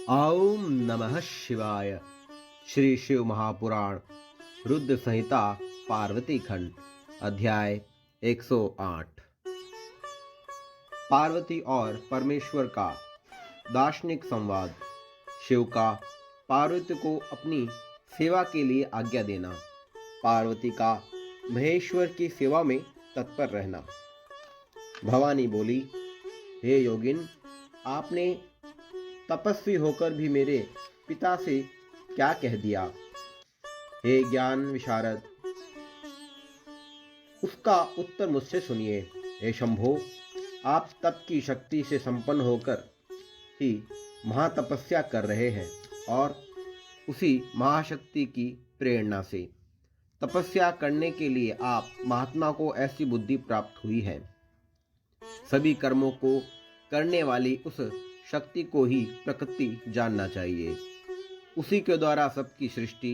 ओम नमः शिवाय। श्री शिव महापुराण रुद्र संहिता पार्वती खंड अध्याय 108। पार्वती और परमेश्वर का दार्शनिक संवाद। शिव का पार्वती को अपनी सेवा के लिए आज्ञा देना। पार्वती का महेश्वर की सेवा में तत्पर रहना। भवानी बोली, हे योगिन, आपने तपस्वी होकर भी मेरे पिता से क्या कह दिया? हे ज्ञान विशारद, उसका उत्तर मुझसे सुनिए। हे शंभो, आप तप की शक्ति से संपन्न होकर ही महातपस्या कर रहे हैं और उसी महाशक्ति की प्रेरणा से तपस्या करने के लिए आप महात्मा को ऐसी बुद्धि प्राप्त हुई है। सभी कर्मों को करने वाली उस शक्ति को ही प्रकृति जानना चाहिए। उसी के द्वारा सबकी सृष्टि,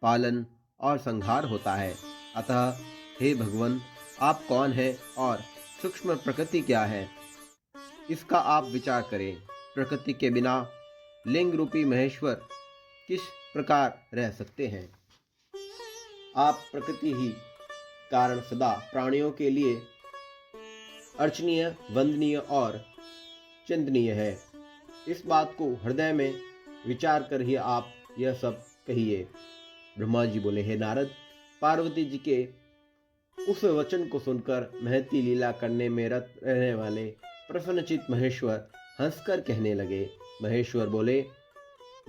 पालन और संहार होता है। अतः हे भगवान, आप कौन हैं और सूक्ष्म प्रकृति क्या है, इसका आप विचार करें। प्रकृति के बिना लिंग रूपी महेश्वर किस प्रकार रह सकते हैं? आप प्रकृति ही कारण सदा प्राणियों के लिए अर्चनीय, वंदनीय और चिंतनीय है। इस बात को हृदय में विचार कर ही आप यह सब कहिए। ब्रह्मा जी बोले, हे नारद, पार्वती जी के उस वचन को सुनकर महती लीला करने में रत रहने वाले प्रसन्नचित महेश्वर हंसकर कहने लगे। महेश्वर बोले,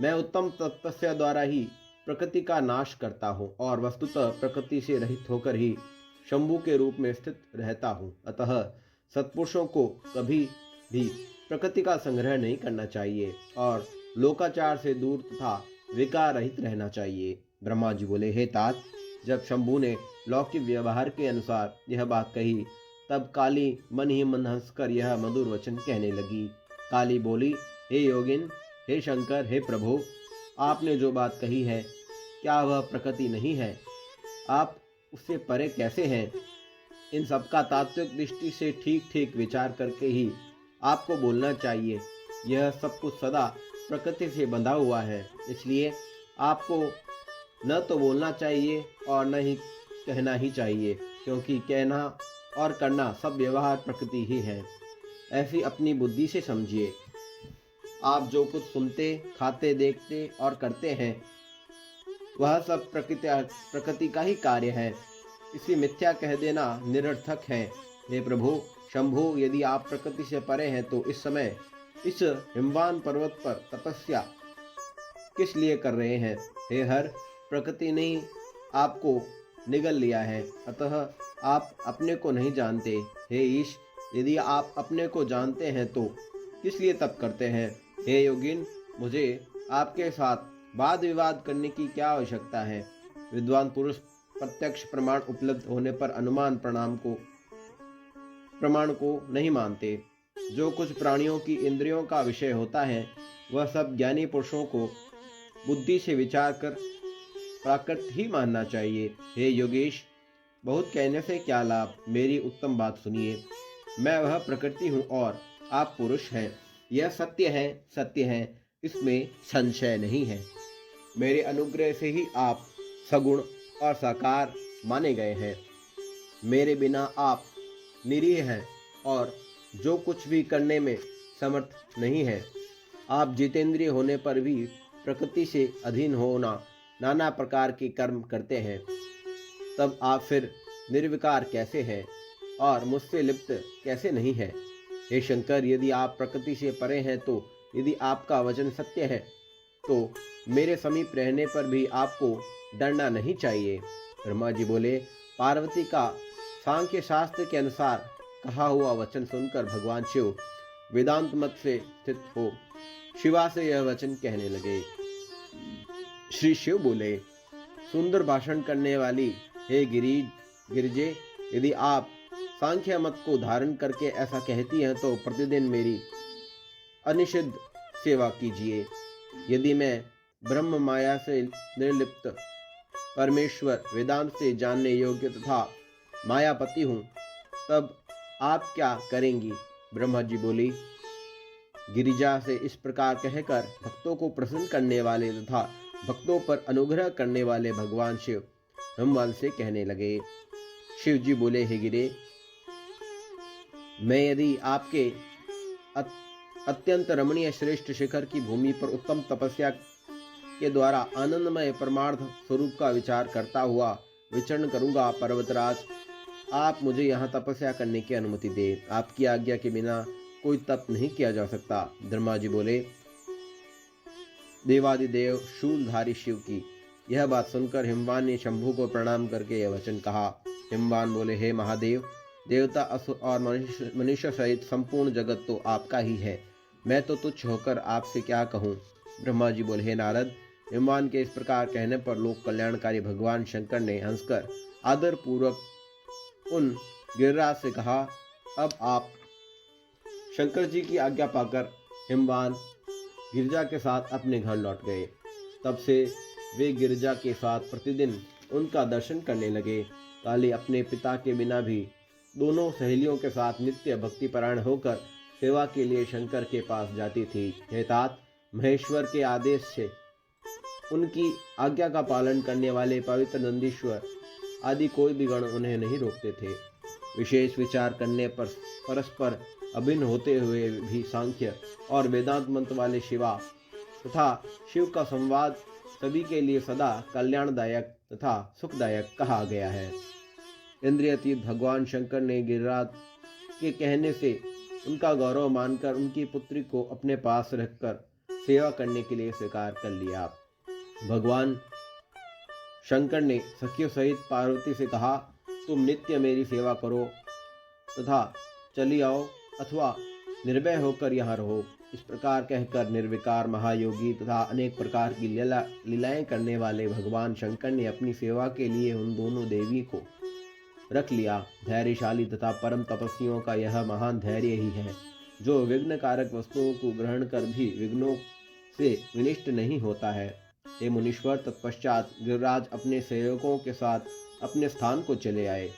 मैं उत्तम तपस्या द्वारा ही प्रकृति का नाश करता हूँ और वस्तुतः प्रकृति से रहित होकर ही शंभु के रूप में स्थित रहता हूँ। अतः सत्पुरुषों को कभी भी प्रकृति का संग्रह नहीं करना चाहिए और लोकाचार से दूर तथा विकार रहित रहना चाहिए। ब्रह्मा जी बोले, हे तात, जब शंभु ने लौकिक व्यवहार के अनुसार यह बात कही, तब काली मन ही मन हंसकर यह मधुर वचन कहने लगी। काली बोली, हे योगिन, हे शंकर, हे प्रभु, आपने जो बात कही है, क्या वह प्रकृति नहीं है? आप उससे परे कैसे हैं? इन सबका तात्विक दृष्टि से ठीक ठीक विचार करके ही आपको बोलना चाहिए। यह सब कुछ सदा प्रकृति से बंधा हुआ है, इसलिए आपको न तो बोलना चाहिए और न ही कहना ही चाहिए, क्योंकि कहना और करना सब व्यवहार प्रकृति ही है। ऐसी अपनी बुद्धि से समझिए। आप जो कुछ सुनते, खाते, देखते और करते हैं, वह सब प्रकृति का ही कार्य है। इसी मिथ्या कह देना निरर्थक है। हे प्रभु शंभु, यदि आप प्रकृति से परे हैं तो इस समय इस हिमवान पर्वत पर तपस्या किस लिए कर रहे हैं? हे हर, प्रकृति ने आपको निगल लिया है, अतः आप अपने को नहीं जानते। हे ईश, यदि आप अपने को जानते हैं तो किस लिए तप करते हैं? हे योगिन, मुझे आपके साथ वाद विवाद करने की क्या आवश्यकता है? विद्वान पुरुष प्रत्यक्ष प्रमाण उपलब्ध होने पर अनुमान प्रमाण को नहीं मानते। जो कुछ प्राणियों की इंद्रियों का विषय होता है, वह सब ज्ञानी पुरुषों को बुद्धि से विचार कर प्राकृत ही मानना चाहिए। हे योगेश, बहुत कहने से क्या लाभ? मेरी उत्तम बात सुनिए। मैं वह प्रकृति हूँ और आप पुरुष हैं। यह सत्य है, सत्य है, इसमें संशय नहीं है। मेरे अनुग्रह से ही आप सगुण और साकार माने गए हैं। मेरे बिना आप निरीह हैं और जो कुछ भी करने में समर्थ नहीं है। आप जितेंद्रिय होने पर भी प्रकृति से अधीन होना नाना प्रकार के कर्म करते हैं। तब आप फिर निर्विकार कैसे हैं और मुझसे लिप्त कैसे नहीं है? हे शंकर, यदि आप प्रकृति से परे हैं तो यदि आपका वचन सत्य है तो मेरे समीप रहने पर भी आपको डरना नहीं चाहिए। ब्रह्मा जी बोले, पार्वती का सांख्य शास्त्र के अनुसार कहा हुआ वचन सुनकर भगवान शिव वेदांत मत से स्थित हो शिवा से यह वचन कहने लगे। श्री शिव बोले, सुंदर भाषण करने वाली हे गिरिजे, यदि आप सांख्य मत को धारण करके ऐसा कहती हैं तो प्रतिदिन मेरी अनिषिद्ध सेवा कीजिए। यदि मैं ब्रह्म माया से निर्लिप्त परमेश्वर, वेदांत से जानने योग्य तथा मायापति हूँ, तब आप क्या करेंगी? ब्रह्मा जी बोली, गिरिजा से इस प्रकार कहकर भक्तों को प्रसन्न करने वाले तथा भक्तों पर अनुग्रह करने वाले भगवान शिव हिमवान से कहने लगे। शिव जी बोले, हे गिरे, मैं यदि आपके अत्यंत रमणीय श्रेष्ठ शिखर की भूमि पर उत्तम तपस्या के द्वारा आनंदमय परमार्थ स्वरूप का विचार करता हुआ विचरण करूंगा, पर्वतराज आप मुझे यहाँ तपस्या करने की अनुमति दे। आपकी आज्ञा के बिना कोई तप नहीं किया जा सकता। ब्रह्मा जी बोले, देवादिदेव शूलधारी शिव की यह बात सुनकर हिमवान ने शंभु को प्रणाम करके यह वचन कहा। हिमवान बोले, हे महादेव, देवता असुर और मनुष्य सहित संपूर्ण जगत तो आपका ही है, मैं तो तुच्छ होकर आपसे क्या कहूँ। ब्रह्मा जी बोले, हे नारद, हिमवान के इस प्रकार कहने पर लोक कल्याणकारी भगवान शंकर ने हंसकर आदर पूर्वक उन गिरिराज से कहा, अब आप। शंकर जी की आज्ञा पाकर हिमवान गिरिजा के साथ अपने घर लौट गए। तब से वे गिरिजा के साथ प्रतिदिन उनका दर्शन करने लगे। काली अपने पिता के बिना भी दोनों सहेलियों के साथ नित्य भक्तिपरायण होकर सेवा के लिए शंकर के पास जाती थी। हे तात, महेश्वर के आदेश से उनकी आज्ञा का पालन करने वाले पवित्र नंदीश्वर आदि कोई भी गण उन्हें नहीं रोकते थे। विशेष विचार करने पर परस्पर अभिन्न होते हुए भी सांख्य और वेदांत मंत्र वाले शिवा तथा शिव का संवाद सभी के लिए सदा कल्याणदायक तथा सुखदायक कहा गया है। इंद्रियातीत भगवान शंकर ने गिरिराज के कहने से उनका गौरव मानकर उनकी पुत्री को अपने पास रखकर सेवा करने के लिए स्वीकार कर लिया। भगवान शंकर ने सखियों सहित पार्वती से कहा, तुम नित्य मेरी सेवा करो तथा चली आओ अथवा निर्भय होकर यहाँ रहो। इस प्रकार कहकर निर्विकार महायोगी तथा अनेक प्रकार की लीलाएं करने वाले भगवान शंकर ने अपनी सेवा के लिए उन दोनों देवी को रख लिया। धैर्यशाली तथा परम तपस्वियों का यह महान धैर्य ही है जो विघ्न कारक वस्तुओं को ग्रहण कर भी विघ्नों से विनिष्ट नहीं होता है। हे मुनीश्वर, तत्पश्चात गिरिराज अपने सेवकों के साथ अपने स्थान को चले आए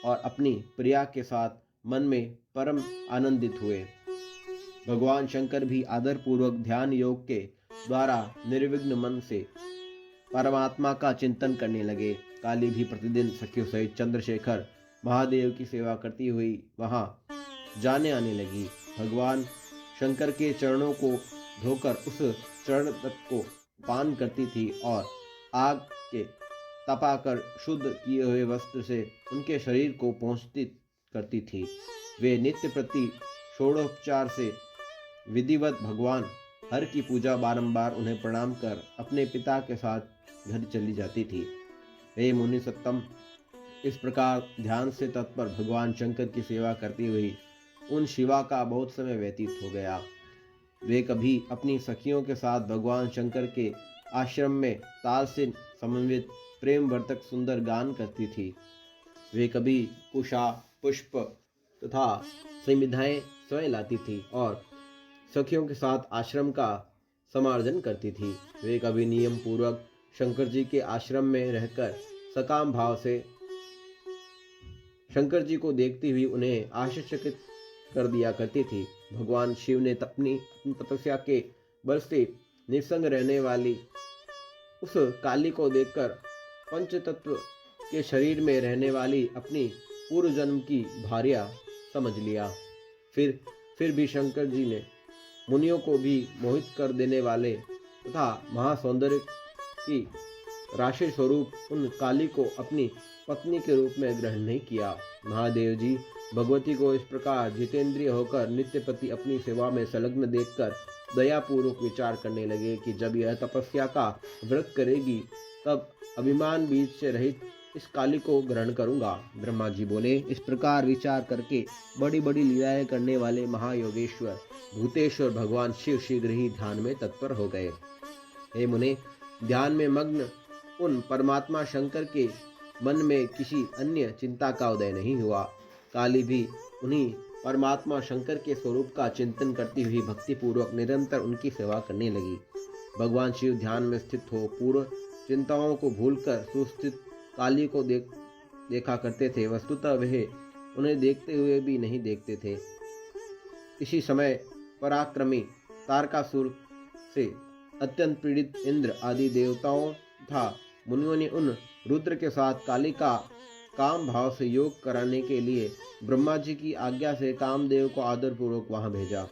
और अपनी प्रिया के साथ मन में परम आनंदित हुए। भगवान शंकर भी आदर पूर्वक ध्यान योग के द्वारा निर्विघ्न मन से परमात्मा का चिंतन करने लगे। काली भी प्रतिदिन सखियों सहित चंद्रशेखर महादेव की सेवा करती हुई वहां जाने आने लगी। भगवान शंकर के चरणों को धोकर उस चरण तत्व को पान करती थी और आग के तपाकर शुद्ध किए हुए वस्त्र से उनके शरीर को पहुँचती करती थी। वे नित्य प्रति षोडोपचार से विधिवत भगवान हर की पूजा बारंबार उन्हें प्रणाम कर अपने पिता के साथ घर चली जाती थी। हे मुनि सत्तम, इस प्रकार ध्यान से तत्पर भगवान शंकर की सेवा करती हुई उन शिवा का बहुत समय व्यतीत हो गया। वे कभी अपनी सखियों के साथ भगवान शंकर के आश्रम में ताल से समन्वित प्रेम वर्तक सुंदर गान करती थी। वे कभी कुशा पुष्प तथा संविधाएं स्वयं लाती थी और सखियों के साथ आश्रम का समार्जन करती थी। वे कभी नियम पूर्वक शंकर जी के आश्रम में रहकर सकाम भाव से शंकर जी को देखती हुई उन्हें आश्चर्यचकित कर दिया करती थी। भगवान शिव ने अपनी तपस्या के बल से निसंग रहने वाली उस काली को देखकर पंच तत्व के शरीर में रहने वाली अपनी पूर्व जन्म की भार्या समझ लिया। फिर भी शंकर जी ने मुनियों को भी मोहित कर देने वाले तथा महासौंदर्य की राशि स्वरूप उन काली को अपनी पत्नी के रूप में ग्रहण नहीं किया। महादेव जी भगवती को इस प्रकार जितेंद्रिय होकर नित्यपति अपनी सेवा में संलग्न देखकर दयापूर्वक विचार करने लगे कि जब यह तपस्या का व्रत करेगी तब अभिमान बीज से रहित इस काली को ग्रहण करूंगा। ब्रह्मा जी बोले, इस प्रकार विचार करके बड़ी बड़ी लीलाएं करने वाले महायोगेश्वर भूतेश्वर भगवान शिव शीघ्र ही ध्यान में तत्पर हो गए। हे मुने, ध्यान में मग्न उन परमात्मा शंकर के मन में किसी अन्य चिंता का उदय नहीं हुआ। काली भी उन्हीं परमात्मा शंकर के स्वरूप का चिंतन करती हुई भक्ति पूर्वक निरंतर उनकी सेवा करने लगी। भगवान शिव ध्यान में स्थित हो पूर्व चिंताओं को भूलकर सुस्थित काली को देखा करते थे। वस्तुतः वह उन्हें देखते हुए भी नहीं देखते थे। इसी समय पराक्रमी तारकासुर से अत्यंत पीड़ित इंद्र आदि देवताओं तथा मुनियों ने उन रुद्र के साथ काली का काम भाव से योग कराने के लिए ब्रह्मा जी की आज्ञा से कामदेव को आदरपूर्वक वहां भेजा।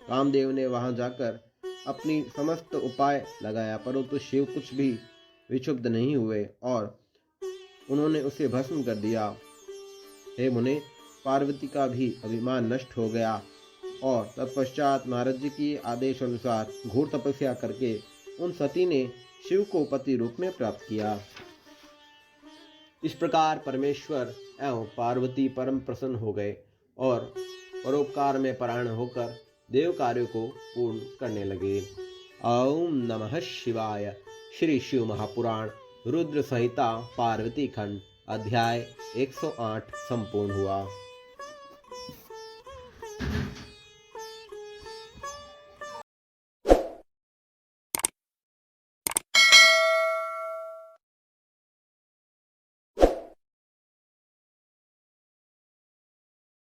कामदेव ने वहां जाकर अपनी समस्त उपाय लगाया, परंतु शिव कुछ भी विक्षुब्ध नहीं हुए और उन्होंने उसे भस्म कर दिया। हे मुने, पार्वती का भी अभिमान नष्ट हो गया और तत्पश्चात नारद जी की आदेश अनुसार घोर तपस्या करके उन सती ने शिव को पति रूप में प्राप्त किया। इस प्रकार परमेश्वर एवं पार्वती परम प्रसन्न हो गए और परोपकार में परायण होकर देव कार्यों को पूर्ण करने लगे। ओम नमः शिवाय। श्री शिव महापुराण रुद्र संहिता पार्वती खंड अध्याय 108 संपूर्ण हुआ।